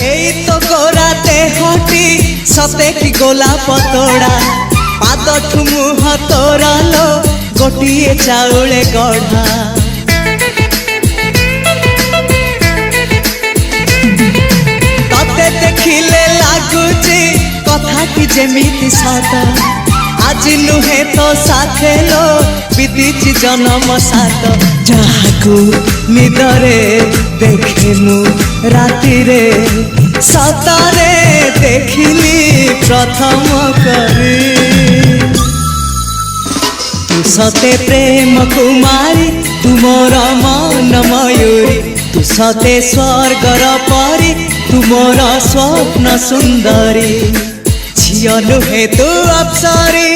এই তো গোরাতে হটি সতে কি গোলাপ তোড়া পাদ ঠুমুহ তোরালো গোটিয়ে চাউলে গড়া ততে দেখিলে লাগুছি কথাটি যেমিতি সত আজি নুহে তো সাথে লো বিদিছি জনম সাত যাহাকু নিদরে দেখে মু রাতিরে সতরে দেখিলি প্রথম করে তু সতে প্রেম কুমারী তুমর মন ময়ূরী তু সতে স্বর্গর পরি তুমর স্বপ্ন সুন্দরী ঝিও নুহে তু অপ্সরী